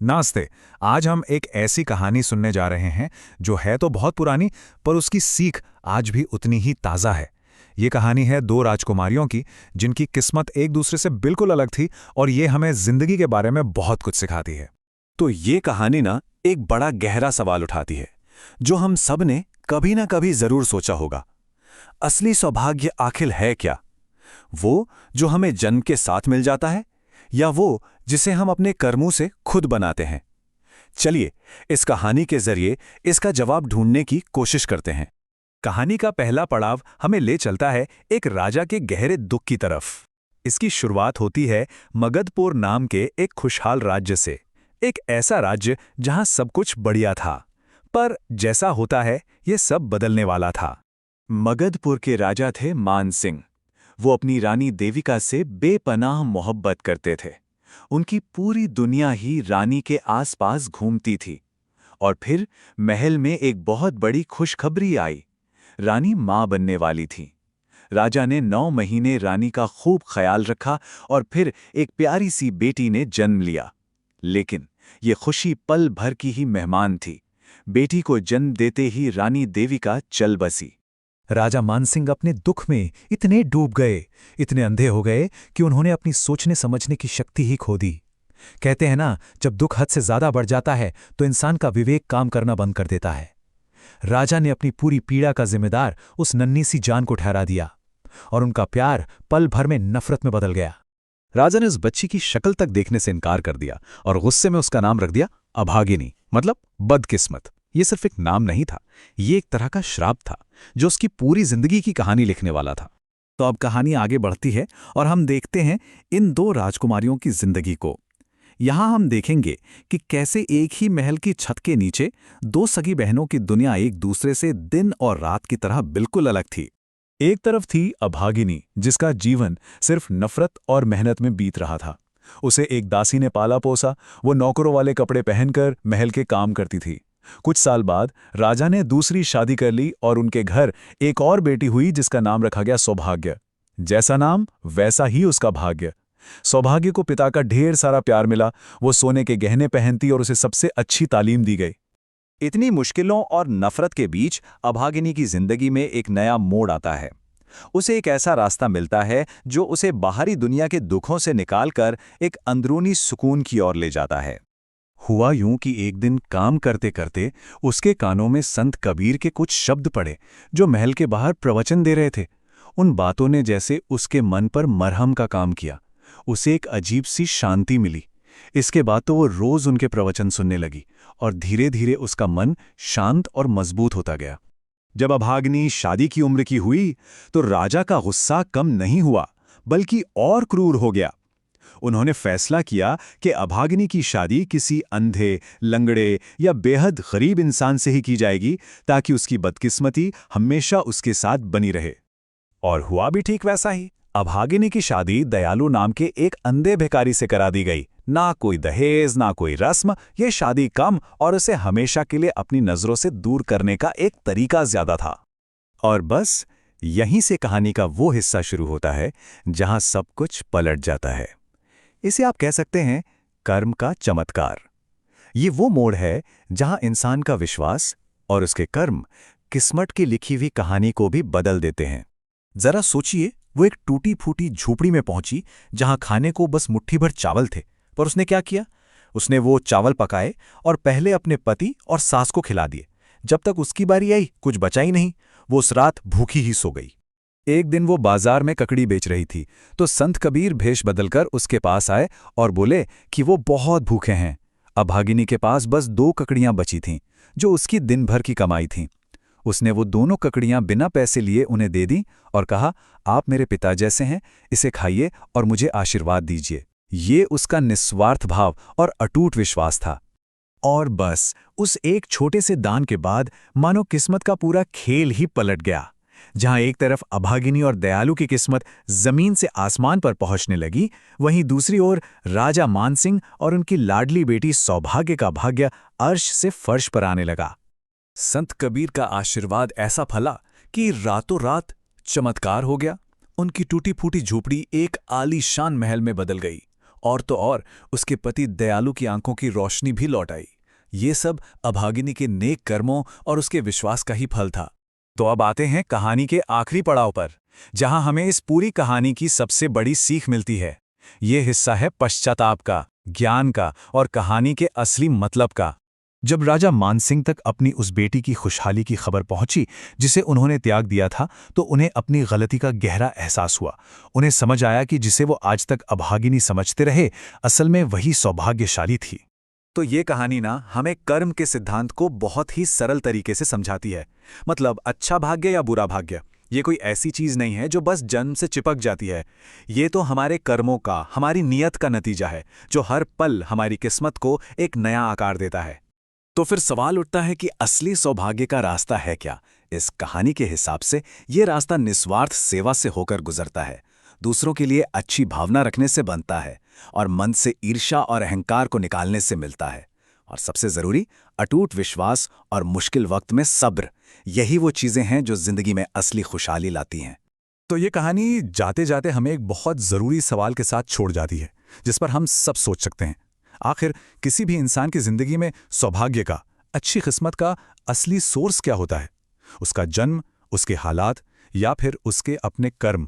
नमस्ते। आज हम एक ऐसी कहानी सुनने जा रहे हैं जो है तो बहुत पुरानी, पर उसकी सीख आज भी उतनी ही ताज़ा है। ये कहानी है दो राजकुमारियों की, जिनकी किस्मत एक दूसरे से बिल्कुल अलग थी, और ये हमें जिंदगी के बारे में बहुत कुछ सिखाती है। तो ये कहानी ना एक बड़ा गहरा सवाल उठाती है, जो हम सब ने कभी ना कभी जरूर सोचा होगा। असली सौभाग्य आखिर है क्या? वो जो हमें जन्म के साथ मिल जाता है, या वो जिसे हम अपने कर्मों से खुद बनाते हैं? चलिए, इस कहानी के जरिए इसका जवाब ढूंढने की कोशिश करते हैं। कहानी का पहला पड़ाव हमें ले चलता है एक राजा के गहरे दुख की तरफ। इसकी शुरुआत होती है मगधपुर नाम के एक खुशहाल राज्य से। एक ऐसा राज्य जहां सब कुछ बढ़िया था, पर जैसा होता है ये सब बदलने वाला था। मगधपुर के राजा थे मान सिंह। वो अपनी रानी देविका से बेपनाह मोहब्बत करते थे। उनकी पूरी दुनिया ही रानी के आसपास घूमती थी। और फिर महल में एक बहुत बड़ी खुशखबरी आई। रानी मां बनने वाली थी। राजा ने 9 महीने रानी का खूब ख्याल रखा और फिर एक प्यारी सी बेटी ने जन्म लिया। लेकिन ये खुशी पल भर की ही मेहमान थी। बेटी को जन्म देते ही रानी देविका चल बसी। राजा मानसिंह अपने दुख में इतने डूब गए, इतने अंधे हो गए कि उन्होंने अपनी सोचने समझने की शक्ति ही खो दी। कहते हैं ना, जब दुख हद से ज्यादा बढ़ जाता है तो इंसान का विवेक काम करना बंद कर देता है। राजा ने अपनी पूरी पीड़ा का जिम्मेदार उस नन्ही सी जान को ठहरा दिया, और उनका प्यार पल भर में नफरत में बदल गया। राजा ने उस बच्ची की शक्ल तक देखने से इनकार कर दिया और गुस्से में उसका नाम रख दिया अभागिनी, मतलब बदकिस्मत। ये सिर्फ एक नाम नहीं था, ये एक तरह का श्राप था जो उसकी पूरी जिंदगी की कहानी लिखने वाला था। तो अब कहानी आगे बढ़ती है और हम देखते हैं इन दो राजकुमारियों की जिंदगी को। यहां हम देखेंगे कि कैसे एक ही महल की छत के नीचे दो सगी बहनों की दुनिया एक दूसरे से दिन और रात की तरह बिल्कुल अलग थी। एक तरफ थी अभागिनी, जिसका जीवन सिर्फ नफरत और मेहनत में बीत रहा था। उसे एक दासी ने पाला पोसा, वो नौकरों वाले कपड़े पहनकर महल के काम करती थी। कुछ साल बाद राजा ने दूसरी शादी कर ली और उनके घर एक और बेटी हुई, जिसका नाम रखा गया सौभाग्य। जैसा नाम वैसा ही उसका भाग्य। सौभाग्य को पिता का ढेर सारा प्यार मिला। वो सोने के गहने पहनती और उसे सबसे अच्छी तालीम दी गई। इतनी मुश्किलों और नफरत के बीच अभागिनी की जिंदगी में एक नया मोड़ आता है। उसे एक ऐसा रास्ता मिलता है जो उसे बाहरी दुनिया के दुखों से निकालकर एक अंदरूनी सुकून की ओर ले जाता है। हुआ यूं कि एक दिन काम करते करते उसके कानों में संत कबीर के कुछ शब्द पड़े, जो महल के बाहर प्रवचन दे रहे थे। उन बातों ने जैसे उसके मन पर मरहम का काम किया। उसे एक अजीब सी शांति मिली। इसके बाद तो वो रोज उनके प्रवचन सुनने लगी और धीरे धीरे उसका मन शांत और मजबूत होता गया। जब अभागिनी शादी की उम्र की हुई तो राजा का गुस्सा कम नहीं हुआ, बल्कि और क्रूर हो गया। उन्होंने फैसला किया कि अभागिनी की शादी किसी अंधे, लंगड़े या बेहद गरीब इंसान से ही की जाएगी, ताकि उसकी बदकिस्मती हमेशा उसके साथ बनी रहे। और हुआ भी ठीक वैसा ही। अभागिनी की शादी दयालु नाम के एक अंधे भिखारी से करा दी गई। ना कोई दहेज, ना कोई रस्म। ये शादी कम और उसे हमेशा के लिए अपनी नजरों से दूर करने का एक तरीका ज्यादा था। और बस यहीं से कहानी का वो हिस्सा शुरू होता है जहां सब कुछ पलट जाता है। इसे आप कह सकते हैं कर्म का चमत्कार। ये वो मोड़ है जहां इंसान का विश्वास और उसके कर्म किस्मत की लिखी हुई कहानी को भी बदल देते हैं। जरा सोचिए, वो एक टूटी फूटी झोपड़ी में पहुंची जहां खाने को बस मुट्ठी भर चावल थे, पर उसने क्या किया? उसने वो चावल पकाए और पहले अपने पति और सास को खिला दिए। जब तक उसकी बारी आई कुछ बचा ही नहीं। वो उस रात भूखी ही सो गई। एक दिन वो बाजार में ककड़ी बेच रही थी, तो संत कबीर भेष बदलकर उसके पास आए और बोले कि वो बहुत भूखे हैं। अभागिनी के पास बस 2 ककड़ियां बची थीं, जो उसकी दिन भर की कमाई थीं। उसने वो दोनों ककड़ियां बिना पैसे लिए उन्हें दे दी और कहा, आप मेरे पिता जैसे हैं, इसे खाइए और मुझे आशीर्वाद दीजिए। ये उसका निस्वार्थ भाव और अटूट विश्वास था। और बस उस एक छोटे से दान के बाद मानो किस्मत का पूरा खेल ही पलट गया। जहां एक तरफ अभागिनी और दयालु की किस्मत जमीन से आसमान पर पहुंचने लगी, वहीं दूसरी ओर राजा मानसिंह और उनकी लाडली बेटी सौभाग्य का भाग्य अर्श से फर्श पर आने लगा। संत कबीर का आशीर्वाद ऐसा फला कि रातों रात चमत्कार हो गया। उनकी टूटी फूटी झोपड़ी एक आलीशान महल में बदल गई और तो और उसके पति दयालु की आंखों की रोशनी भी लौट आई। ये सब अभागिनी के नेक कर्मों और उसके विश्वास का ही फल था। तो अब आते हैं कहानी के आखिरी पड़ाव पर, जहां हमें इस पूरी कहानी की सबसे बड़ी सीख मिलती है। ये हिस्सा है पश्चाताप का, ज्ञान का और कहानी के असली मतलब का। जब राजा मानसिंह तक अपनी उस बेटी की खुशहाली की खबर पहुंची जिसे उन्होंने त्याग दिया था, तो उन्हें अपनी गलती का गहरा एहसास हुआ। उन्हें समझ आया कि जिसे वो आज तक अभागिनी समझते रहे, असल में वही सौभाग्यशाली थी। तो ये कहानी ना हमें कर्म के सिद्धांत को बहुत ही सरल तरीके से समझाती है। मतलब अच्छा भाग्य या बुरा भाग्य, ये कोई ऐसी चीज नहीं है जो बस जन्म से चिपक जाती है। ये तो हमारे कर्मों का, हमारी नीयत का नतीजा है, जो हर पल हमारी किस्मत को एक नया आकार देता है। तो फिर सवाल उठता है कि असली सौभाग्य का रास्ता है क्या? इस कहानी के हिसाब से ये रास्ता निस्वार्थ सेवा से होकर गुजरता है, दूसरों के लिए अच्छी भावना रखने से बनता है और मन से ईर्ष्या और अहंकार को निकालने से मिलता है। और सबसे जरूरी, अटूट विश्वास और मुश्किल वक्त में सब्र, यही वो चीजें हैं जो जिंदगी में असली खुशहाली लाती हैं। तो ये कहानी जाते जाते हमें एक बहुत जरूरी सवाल के साथ छोड़ जाती है, जिस पर हम सब सोच सकते हैं। आखिर किसी भी इंसान की जिंदगी में सौभाग्य का, अच्छी किस्मत का असली सोर्स क्या होता है? उसका जन्म, उसके हालात या फिर उसके अपने कर्म?